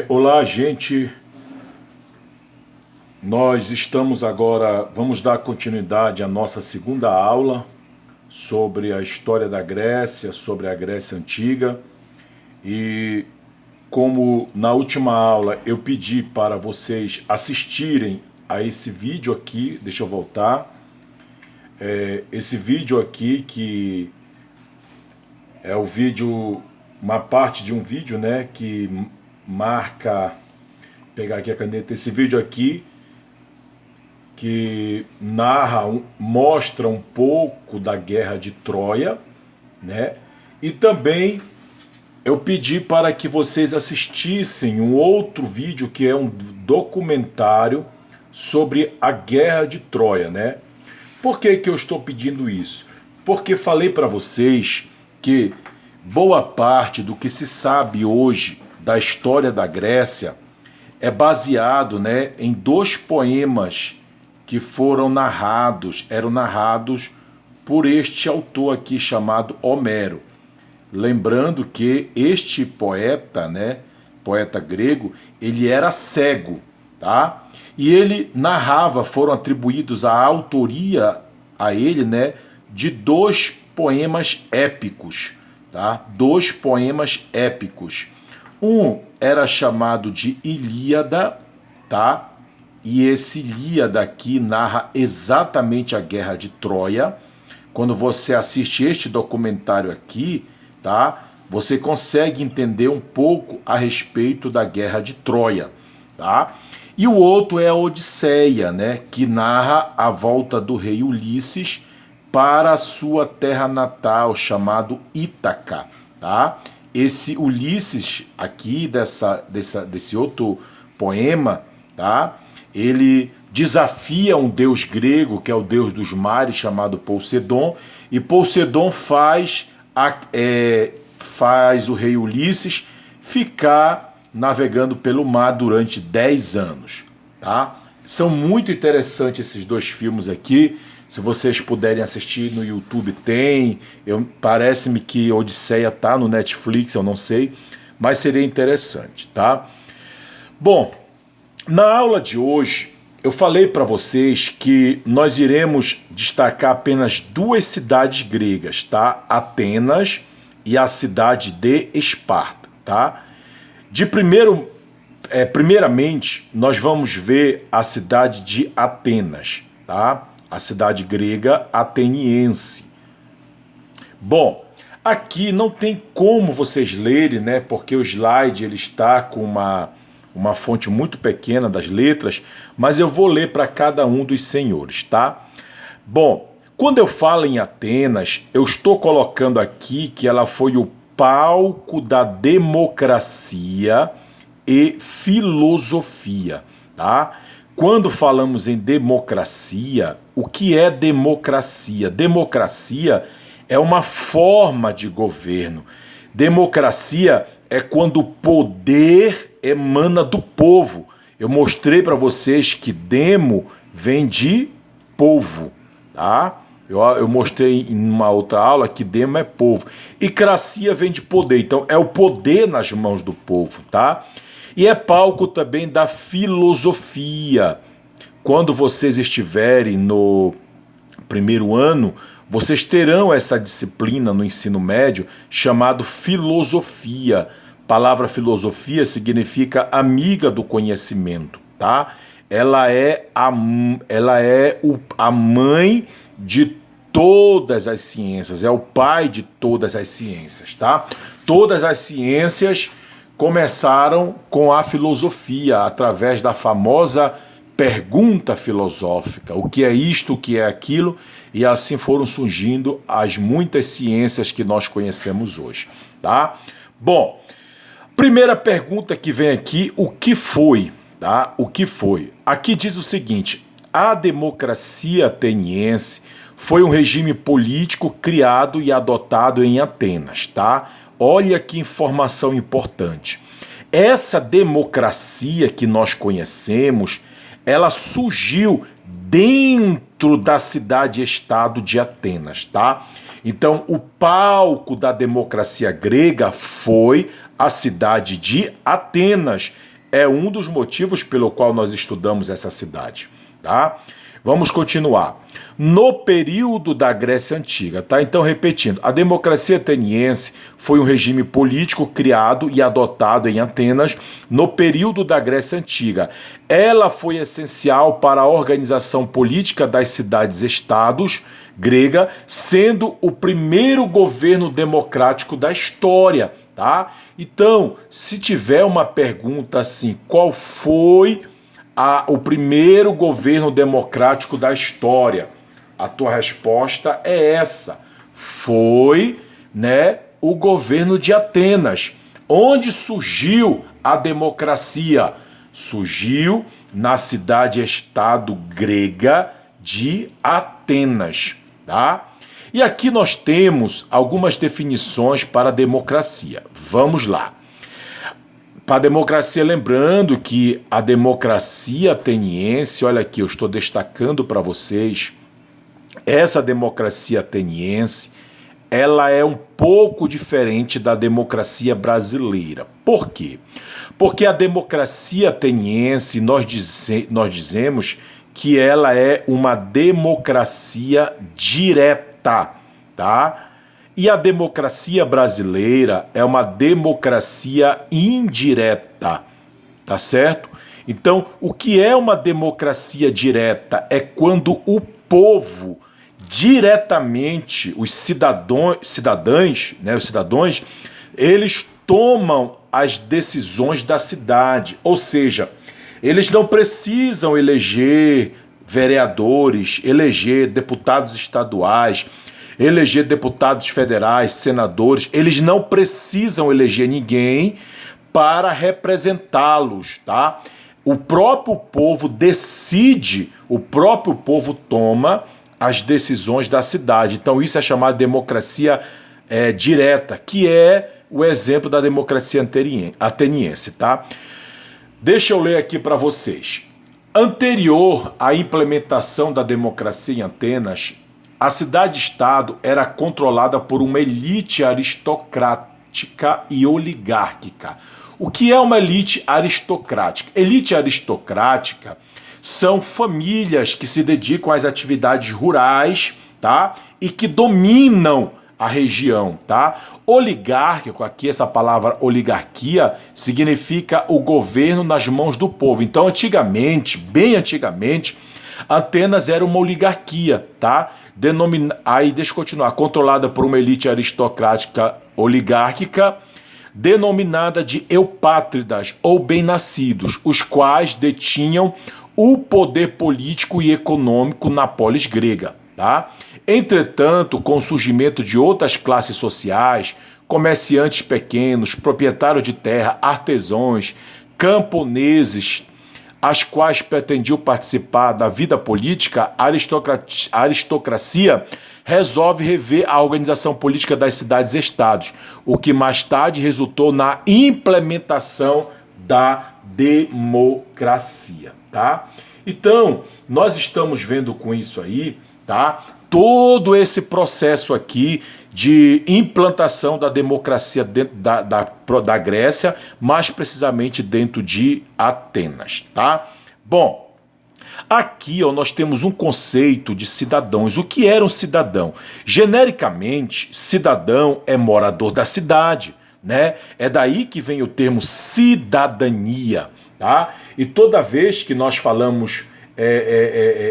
Olá, gente. Nós estamos agora, vamos dar continuidade à nossa segunda aula sobre a história da Grécia, sobre a Grécia Antiga. E como na última aula eu pedi para vocês assistirem a esse vídeo aqui, deixa eu voltar. Esse vídeo aqui que é o vídeo, uma parte de um vídeo, né, que marca, pegar aqui a caneta, esse vídeo aqui que mostra um pouco da Guerra de Troia, né? E também eu pedi para que vocês assistissem um outro vídeo que é um documentário sobre a Guerra de Troia, né? Por que que eu estou pedindo isso? Porque falei para vocês que boa parte do que se sabe hoje da história da Grécia é baseado, né, em dois poemas que eram narrados por este autor aqui chamado Homero. Lembrando que este poeta, né, poeta grego, ele era cego, tá? E ele narrava, foram atribuídos a autoria a ele, né, de dois poemas épicos, tá? Dois poemas épicos. Um era chamado de Ilíada, tá? E esse Ilíada aqui narra exatamente a Guerra de Troia. Quando você assiste este documentário aqui, tá? Você consegue entender um pouco a respeito da Guerra de Troia, tá? E o outro é a Odisseia, né? Que narra a volta do rei Ulisses para a sua terra natal, chamado Ítaca, tá? Esse Ulisses aqui, desse outro poema, tá? Ele desafia um deus grego, que é o deus dos mares, chamado Poseidon, e Poseidon faz o rei Ulisses ficar navegando pelo mar durante 10 anos. Tá? São muito interessantes esses dois filmes aqui. Se vocês puderem assistir no YouTube, tem. Parece-me que Odisseia tá no Netflix, eu não sei, mas seria interessante, tá? Bom, na aula de hoje, eu falei para vocês que nós iremos destacar apenas duas cidades gregas, tá? Atenas e a cidade de Esparta, tá? Primeiramente, nós vamos ver a cidade de Atenas, tá? A cidade grega ateniense. Bom, aqui não tem como vocês lerem, né? Porque o slide ele está com uma fonte muito pequena das letras, mas eu vou ler para cada um dos senhores, tá? Bom, quando eu falo em Atenas, eu estou colocando aqui que ela foi o palco da democracia e filosofia, tá? Quando falamos em democracia, o que é democracia? Democracia é uma forma de governo. Democracia é quando o poder emana do povo. Eu mostrei para vocês que demo vem de povo, tá? Eu mostrei em uma outra aula que demo é povo. E cracia vem de poder, então é o poder nas mãos do povo, tá? E é palco também da filosofia. Quando vocês estiverem no primeiro ano, vocês terão essa disciplina no ensino médio chamado filosofia. A palavra filosofia significa amiga do conhecimento, tá? Ela é a mãe de todas as ciências, é o pai de todas as ciências, tá? Todas as ciências começaram com a filosofia, através da famosa pergunta filosófica, o que é isto, o que é aquilo, e assim foram surgindo as muitas ciências que nós conhecemos hoje, tá? Bom, primeira pergunta que vem aqui, o que foi, tá? O que foi? Aqui diz o seguinte: a democracia ateniense foi um regime político criado e adotado em Atenas, tá? Olha que informação importante. Essa democracia que nós conhecemos, ela surgiu dentro da cidade-estado de Atenas, tá? Então, o palco da democracia grega foi a cidade de Atenas. É um dos motivos pelo qual nós estudamos essa cidade, tá? Vamos continuar. No período da Grécia Antiga, tá? Então, repetindo, a democracia ateniense foi um regime político criado e adotado em Atenas no período da Grécia Antiga. Ela foi essencial para a organização política das cidades-estados grega, sendo o primeiro governo democrático da história, tá? Então, se tiver uma pergunta assim, qual foi o primeiro governo democrático da história? A tua resposta é essa. Foi, o governo de Atenas. Onde surgiu a democracia? Surgiu na cidade-estado grega de Atenas, tá? E aqui nós temos algumas definições para a democracia. Vamos lá. Para a democracia, lembrando que a democracia ateniense, olha aqui, eu estou destacando para vocês, essa democracia ateniense, ela é um pouco diferente da democracia brasileira. Por quê? Porque a democracia ateniense, nós dizemos que ela é uma democracia direta, tá? E a democracia brasileira é uma democracia indireta, tá certo? Então, o que é uma democracia direta? É quando o povo diretamente, os cidadãos, eles tomam as decisões da cidade, ou seja, eles não precisam eleger vereadores, eleger deputados estaduais, eleger deputados federais, senadores, eles não precisam eleger ninguém para representá-los, tá? O próprio povo decide, o próprio povo toma as decisões da cidade. Então isso é chamado de democracia direta, que é o exemplo da democracia ateniense, tá? Deixa eu ler aqui para vocês. Anterior à implementação da democracia em Atenas, a cidade-estado era controlada por uma elite aristocrática e oligárquica. O que é uma elite aristocrática? Elite aristocrática são famílias que se dedicam às atividades rurais, tá? E que dominam a região, tá? Oligárquico, aqui essa palavra oligarquia, significa o governo nas mãos do povo. Então, antigamente, bem antigamente, Atenas era uma oligarquia, tá? Aí, deixa eu continuar, controlada por uma elite aristocrática oligárquica, denominada de eupátridas ou bem-nascidos, os quais detinham o poder político e econômico na polis grega, tá? Entretanto, com o surgimento de outras classes sociais, comerciantes pequenos, proprietários de terra, artesãos, camponeses, as quais pretendiam participar da vida política, a aristocracia resolve rever a organização política das cidades-estados, o que mais tarde resultou na implementação da democracia, tá? Então, nós estamos vendo com isso aí, tá? Todo esse processo aqui de implantação da democracia dentro da Grécia, mais precisamente dentro de Atenas, tá? Bom, aqui nós temos um conceito de cidadãos. O que era um cidadão? Genericamente, cidadão é morador da cidade, né? É daí que vem o termo cidadania, tá? E toda vez que nós falamos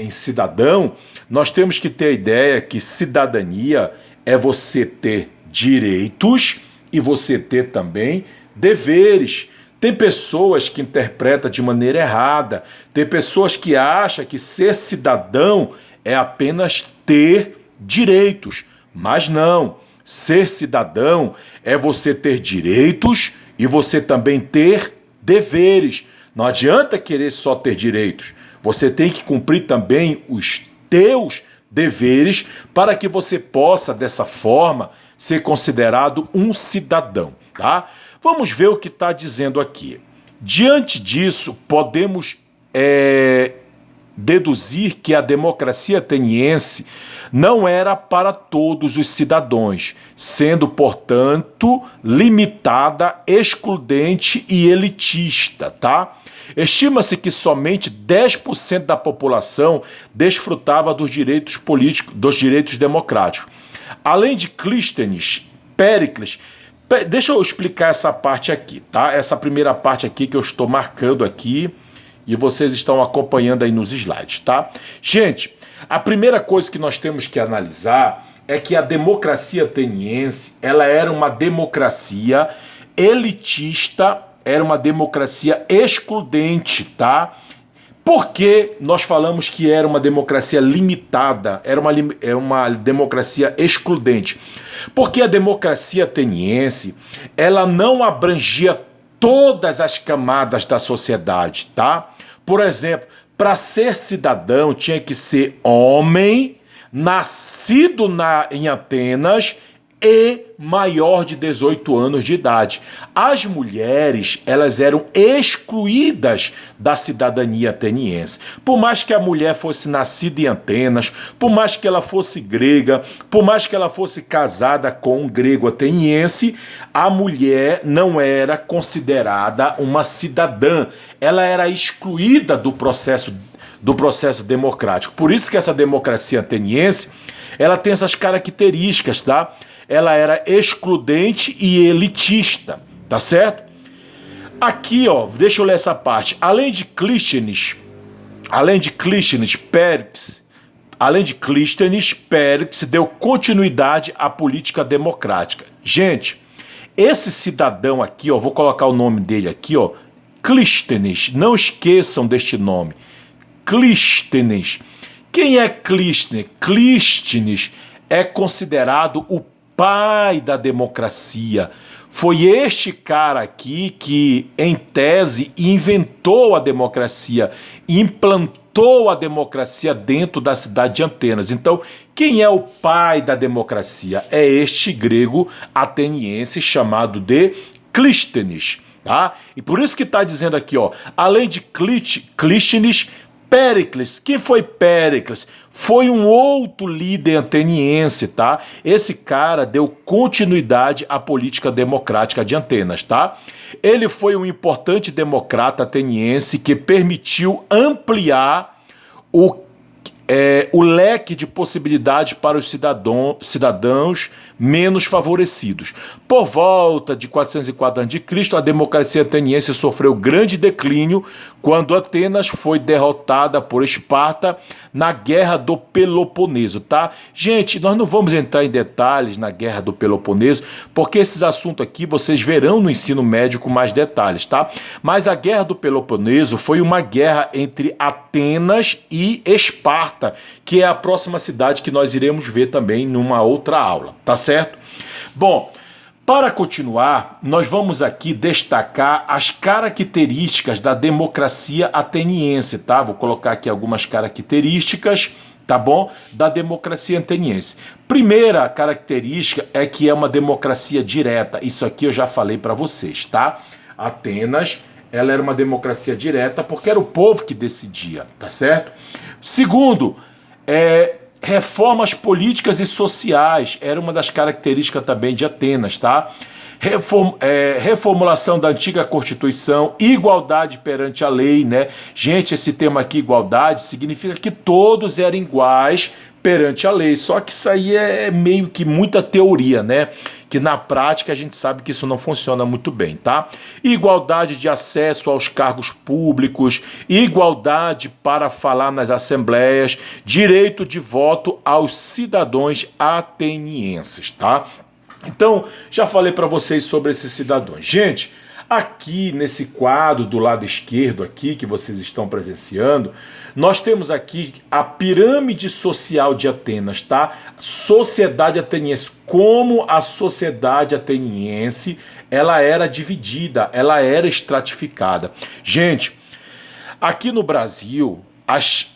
em cidadão, nós temos que ter a ideia que cidadania é você ter direitos e você ter também deveres. Tem pessoas que interpretam de maneira errada, tem pessoas que acham que ser cidadão é apenas ter direitos, mas não. Ser cidadão é você ter direitos e você também ter deveres. Não adianta querer só ter direitos, você tem que cumprir também os teus deveres para que você possa, dessa forma, ser considerado um cidadão, tá? Vamos ver o que está dizendo aqui. Diante disso, podemos deduzir que a democracia ateniense não era para todos os cidadãos, sendo, portanto, limitada, excludente e elitista, tá? Estima-se que somente 10% da população desfrutava dos direitos políticos, dos direitos democráticos. Além de Clístenes, Péricles, deixa eu explicar essa parte aqui, tá? Essa primeira parte aqui que eu estou marcando aqui e vocês estão acompanhando aí nos slides, tá? Gente, a primeira coisa que nós temos que analisar é que a democracia ateniense, ela era uma democracia elitista, era uma democracia excludente, tá? Por que nós falamos que era uma democracia limitada, era uma democracia excludente? Porque a democracia ateniense, ela não abrangia todas as camadas da sociedade, tá? Por exemplo, para ser cidadão tinha que ser homem, nascido em Atenas e maior de 18 anos de idade. As mulheres, elas eram excluídas da cidadania ateniense. Por mais que a mulher fosse nascida em Atenas, por mais que ela fosse grega, por mais que ela fosse casada com um grego ateniense, a mulher não era considerada uma cidadã. Ela era excluída do processo democrático. Por isso que essa democracia ateniense, ela tem essas características, tá? Ela era excludente e elitista, tá certo? Aqui, ó, deixa eu ler essa parte. Além de Clístenes, Péricles deu continuidade à política democrática. Gente, esse cidadão aqui, ó, vou colocar o nome dele aqui, ó, Clístenes, não esqueçam deste nome. Clístenes. Quem é Clístenes? Clístenes é considerado o pai da democracia. Foi este cara aqui que, em tese, inventou a democracia, implantou a democracia dentro da cidade de Atenas. Então, quem é o pai da democracia? É este grego ateniense chamado de Clístenes, tá? E por isso que está dizendo aqui, ó, além de Clístenes, Péricles. Quem foi Péricles? Foi um outro líder ateniense, tá? Esse cara deu continuidade à política democrática de Atenas, tá? Ele foi um importante democrata ateniense que permitiu ampliar o leque de possibilidades para os cidadãos menos favorecidos. Por volta de 404 a.C., a democracia ateniense sofreu grande declínio quando Atenas foi derrotada por Esparta na Guerra do Peloponeso, tá? Gente, nós não vamos entrar em detalhes na Guerra do Peloponeso, porque esses assuntos aqui vocês verão no ensino médio com mais detalhes, tá? Mas a Guerra do Peloponeso foi uma guerra entre Atenas e Esparta, que é a próxima cidade que nós iremos ver também numa outra aula, tá certo? Bom, para continuar, nós vamos aqui destacar as características da democracia ateniense, tá? Vou colocar aqui algumas características, tá bom? Da democracia ateniense. Primeira característica é que é uma democracia direta. Isso aqui eu já falei para vocês, tá? Atenas, ela era uma democracia direta porque era o povo que decidia, tá certo? Segundo, reformas políticas e sociais era uma das características também de Atenas, tá? Reformulação da antiga Constituição, igualdade perante a lei, né? Gente, esse termo aqui, igualdade, significa que todos eram iguais perante a lei, só que isso aí é meio que muita teoria, né? Que na prática a gente sabe que isso não funciona muito bem, tá? Igualdade de acesso aos cargos públicos, igualdade para falar nas assembleias, direito de voto aos cidadãos atenienses, tá? Então, já falei para vocês sobre esses cidadãos. Gente, aqui nesse quadro do lado esquerdo aqui que vocês estão presenciando, nós temos aqui a pirâmide social de Atenas, tá? Sociedade ateniense. Como a sociedade ateniense, ela era dividida, ela era estratificada. Gente, aqui no Brasil,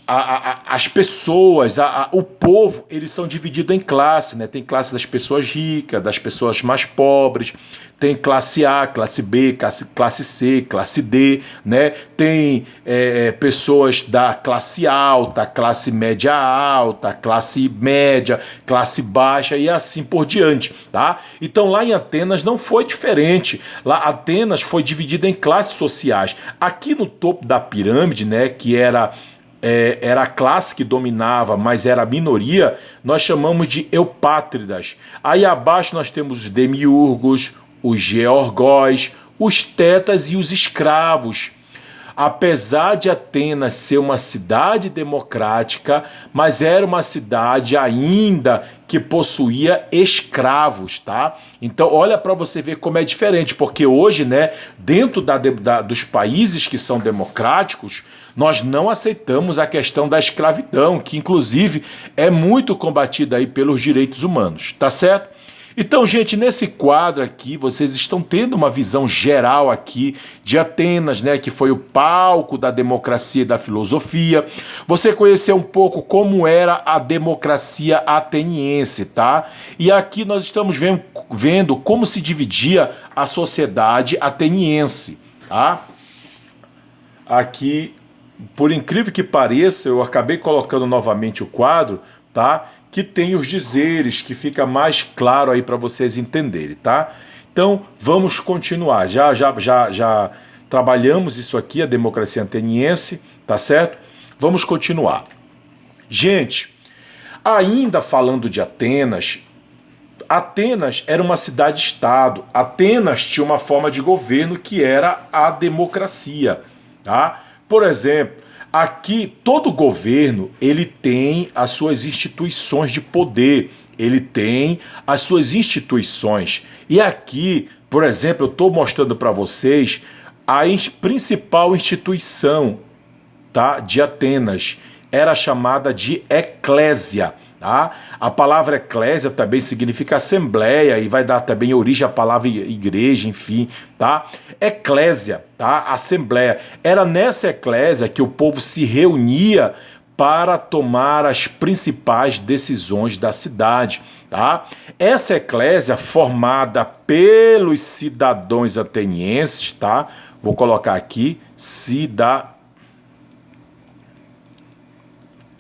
as pessoas, o povo, eles são divididos em classe, né? Tem classe das pessoas ricas, das pessoas mais pobres, tem classe A, classe B, classe C, classe D, né? Tem pessoas da classe alta, classe média alta, classe média, classe baixa e assim por diante, tá? Então lá em Atenas não foi diferente. Lá Atenas foi dividida em classes sociais. Aqui no topo da pirâmide, né, que era a classe que dominava, mas era a minoria, nós chamamos de eupátridas. Aí abaixo nós temos os demiurgos, os georgóis, os tetas e os escravos. Apesar de Atenas ser uma cidade democrática, mas era uma cidade ainda que possuía escravos, tá? Então olha para você ver como é diferente, porque hoje, né, dentro dos países que são democráticos, nós não aceitamos a questão da escravidão, que inclusive é muito combatida aí pelos direitos humanos, tá certo? Então, gente, nesse quadro aqui, vocês estão tendo uma visão geral aqui de Atenas, né, que foi o palco da democracia e da filosofia. Você conheceu um pouco como era a democracia ateniense, tá? E aqui nós estamos vendo como se dividia a sociedade ateniense, tá? Aqui, por incrível que pareça, eu acabei colocando novamente o quadro, tá? Que tem os dizeres, que fica mais claro aí para vocês entenderem, tá? Então, vamos continuar. Já trabalhamos isso aqui, a democracia ateniense, tá certo? Vamos continuar. Gente, ainda falando de Atenas, Atenas era uma cidade-estado. Atenas tinha uma forma de governo que era a democracia, tá? Por exemplo, aqui, todo governo, ele tem as suas instituições de poder, ele tem as suas instituições. E aqui, por exemplo, eu estou mostrando para vocês a principal instituição, tá, de Atenas. Era chamada de eclésia. Tá? A palavra eclésia também significa assembleia e vai dar também origem à palavra igreja, enfim, tá? Eclésia, tá? Assembleia. Era nessa eclésia que o povo se reunia para tomar as principais decisões da cidade, tá? Essa eclésia formada pelos cidadãos atenienses, tá? Vou colocar aqui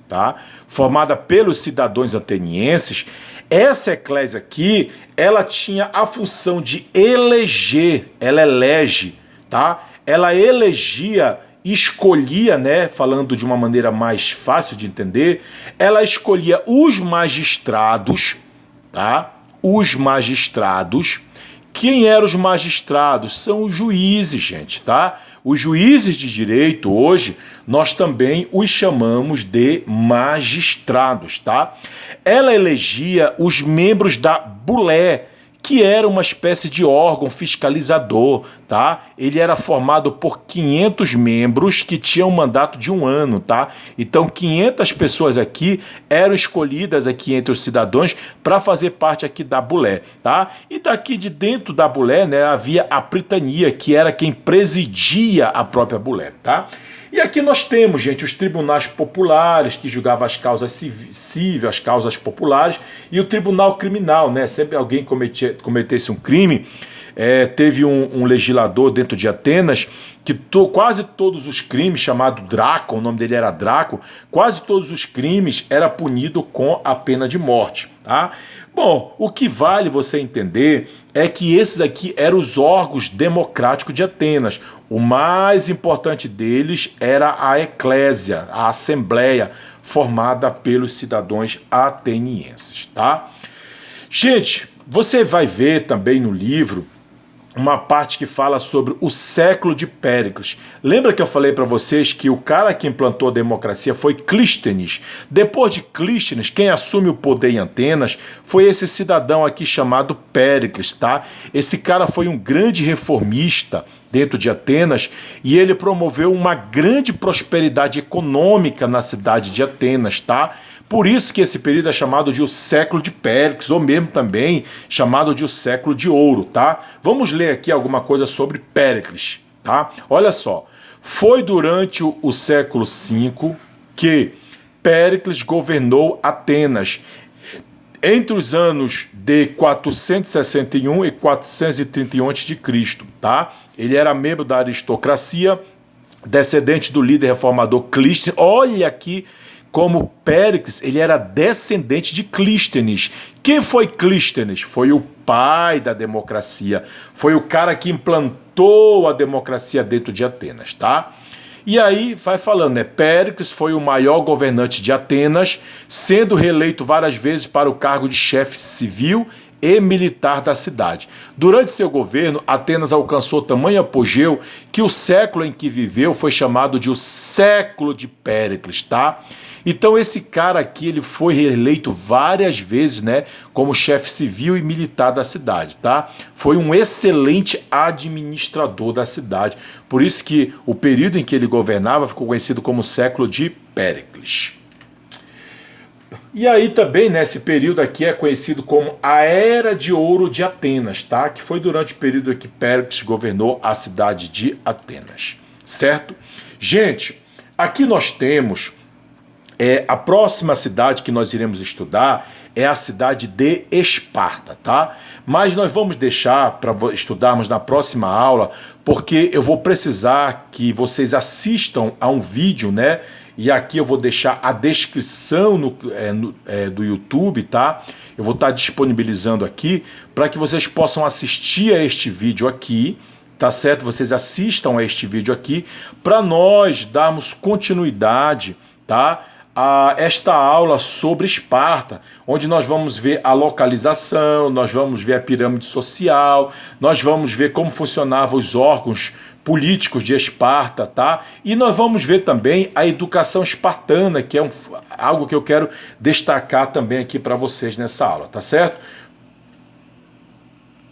tá? Formada pelos cidadãos atenienses, essa eclésia aqui, ela tinha a função de eleger, ela elege, tá? Ela elegia, escolhia, né, falando de uma maneira mais fácil de entender, ela escolhia os magistrados, tá? Os magistrados. Quem eram os magistrados? São os juízes, gente, tá? Os juízes de direito, hoje, nós também os chamamos de magistrados, tá? Ela elegia os membros da bulé, que era uma espécie de órgão fiscalizador, tá? Ele era formado por 500 membros que tinham um mandato de 1 ano, tá? Então 500 pessoas aqui eram escolhidas aqui entre os cidadãos para fazer parte aqui da bulé, tá? E daqui de dentro da bulé, né, havia a pritania, que era quem presidia a própria bulé, tá? E aqui nós temos, gente, os tribunais populares, que julgavam as causas civis, as causas populares, e o tribunal criminal, né? Sempre alguém cometesse um crime, teve um legislador dentro de Atenas que quase todos os crimes, chamado Draco, o nome dele era Draco, quase todos os crimes era punido com a pena de morte, tá? Bom, o que vale você entender é que esses aqui eram os órgãos democráticos de Atenas. O mais importante deles era a eclésia, a assembleia, formada pelos cidadãos atenienses, tá? Gente, você vai ver também no livro uma parte que fala sobre o século de Péricles. Lembra que eu falei para vocês que o cara que implantou a democracia foi Clístenes? Depois de Clístenes, quem assume o poder em Atenas foi esse cidadão aqui chamado Péricles, tá? Esse cara foi um grande reformista dentro de Atenas e ele promoveu uma grande prosperidade econômica na cidade de Atenas, tá? Por isso que esse período é chamado de o século de Péricles, ou mesmo também chamado de o século de ouro, tá? Vamos ler aqui alguma coisa sobre Péricles, tá? Olha só, foi durante o século V que Péricles governou Atenas entre os anos de 461 e 431 a.C., tá? Ele era membro da aristocracia, descendente do líder reformador Clístenes. Olha aqui como Péricles, ele era descendente de Clístenes. Quem foi Clístenes? Foi o pai da democracia, foi o cara que implantou a democracia dentro de Atenas, tá? E aí vai falando, né? Péricles foi o maior governante de Atenas, sendo reeleito várias vezes para o cargo de chefe civil e militar da cidade. Durante seu governo, Atenas alcançou tamanho apogeu que o século em que viveu foi chamado de o século de Péricles, tá? Então esse cara aqui, ele foi reeleito várias vezes, né, como chefe civil e militar da cidade, tá? Foi um excelente administrador da cidade. Por isso que o período em que ele governava ficou conhecido como século de Péricles. E aí também, né, esse período aqui é conhecido como a Era de Ouro de Atenas, tá? Que foi durante o período em que Péricles governou a cidade de Atenas, certo? Gente, aqui nós temos a próxima cidade que nós iremos estudar é a cidade de Esparta, tá? Mas nós vamos deixar para estudarmos na próxima aula, porque eu vou precisar que vocês assistam a um vídeo, né? E aqui eu vou deixar a descrição do YouTube, tá? Eu vou estar disponibilizando aqui para que vocês possam assistir a este vídeo aqui, tá certo? Vocês assistam a este vídeo aqui para nós darmos continuidade, tá? A esta aula sobre Esparta, onde nós vamos ver a localização, nós vamos ver a pirâmide social, nós vamos ver como funcionavam os órgãos políticos de Esparta, tá? E nós vamos ver também a educação espartana, que é algo que eu quero destacar também aqui para vocês nessa aula, tá certo?